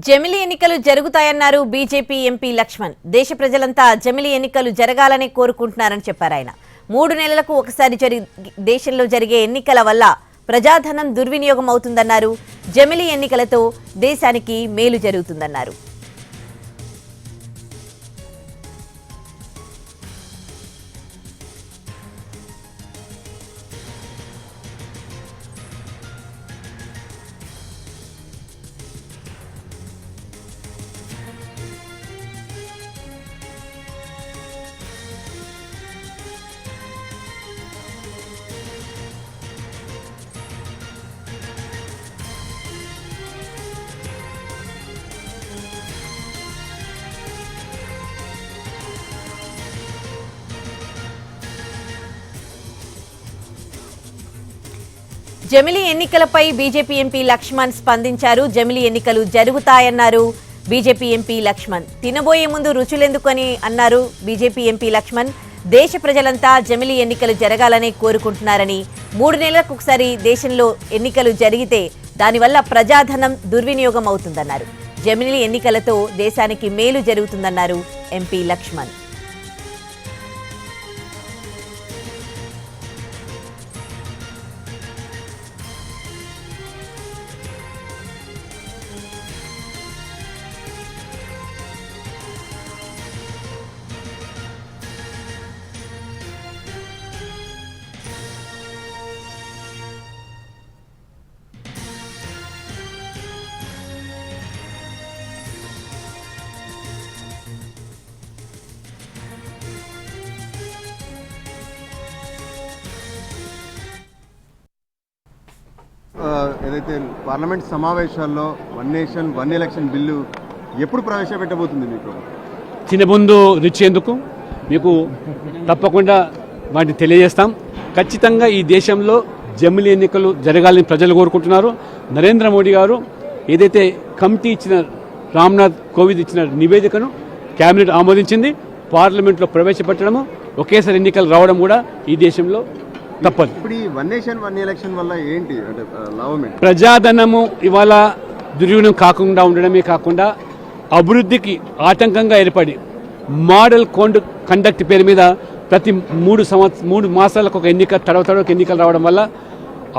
జమిలి ఎన్నికలు జరుగుతాయన్నారు BJP MP Laxman. దేశ ప్రజలంతా జమిలి ఎన్నికలు జరగాలని కోరుకుంటున్నారని చెప్పారు ఆయన. 3 నెలలకు ఒకసారి దేశంలో జరిగే ఎన్నికల వల్ల ప్రజాధనం దుర్వినియోగం అవుతుందన్నారు. జమిలి ఎన్నికలతో దేశానికి మేలు జరుగుతుందన్నారు. జమిలి ఎన్నికలపై బీజేపీ ఎంపీ లక్ష్మణ్ స్పందించారు. జమిలి ఎన్నికలు జరుగుతాయన్నారు బీజేపీ ఎంపీ లక్ష్మణ్. తినబోయే ముందు రుచులెందుకని అన్నారు బీజేపీ ఎంపీ లక్ష్మణ్. దేశ ప్రజలంతా జమిలి ఎన్నికలు జరగాలని కోరుకుంటున్నారని, 3 నెలలకు ఒకసారి దేశంలో ఎన్నికలు జరిగితే దానివల్ల ప్రజాధనం దుర్వినియోగం అవుతుందన్నారు. జమిలి ఎన్నికలతో దేశానికి మేలు జరుగుతుందన్నారు ఎంపీ లక్ష్మణ్. ఏదైతే పార్లమెంట్ సమావేశాల్లో 1 నేషన్ 1 ఎలక్షన్ బిల్లు ఎప్పుడు ప్రవేశపెట్టబోతుంది? మీకు తినబుందు రుచేందుకు మీకు తప్పకుండా వాటిని తెలియజేస్తాం. ఖచ్చితంగా ఈ దేశంలో జమిలి ఎన్నికలు జరగాలని ప్రజలు కోరుకుంటున్నారు. నరేంద్ర మోడీ గారు ఏదైతే కమిటీ ఇచ్చిన, రామ్నాథ్ కోవింద్ ఇచ్చిన నివేదికను కేబినెట్ ఆమోదించింది. పార్లమెంట్లో ప్రవేశపెట్టడము, ఒకేసారి ఎన్నికలు రావడం కూడా ఈ దేశంలో తప్పదు. ఇప్పుడు ఈ 1 నేషన్ 1 ఎలక్షన్ వల్ల ఏంటి అంటే లాభం? ప్రజాధనము ఇవాళ దుర్వినియోగం కాకుండా ఉండడమే కాకుండా అభివృద్ధికి ఆటంకంగా ఏర్పడి మోడల్ కండక్ట్ పేరు మీద ప్రతి 3 మాసాలకు ఒక ఎన్నిక, తడవకు ఎన్నికలు రావడం వల్ల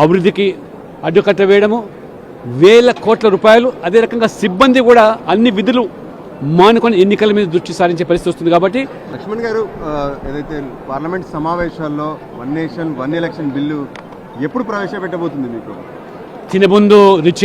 అభివృద్ధికి అడ్డుకట్ట వేయడము, వేల కోట్ల రూపాయలు, అదే రకంగా సిబ్బంది కూడా అన్ని విధులు మానుకొని ఎన్నికల మీద దృష్టి సారించే పరిస్థితి వస్తుంది. కాబట్టి లక్ష్మణ్ గారు, ఏదైతే పార్లమెంట్ సమావేశాల్లో 1 నేషన్ 1 ఎలక్షన్ బిల్లు ఎప్పుడు ప్రవేశపెట్టబోతుంది? మీకు తినబుందు రుచి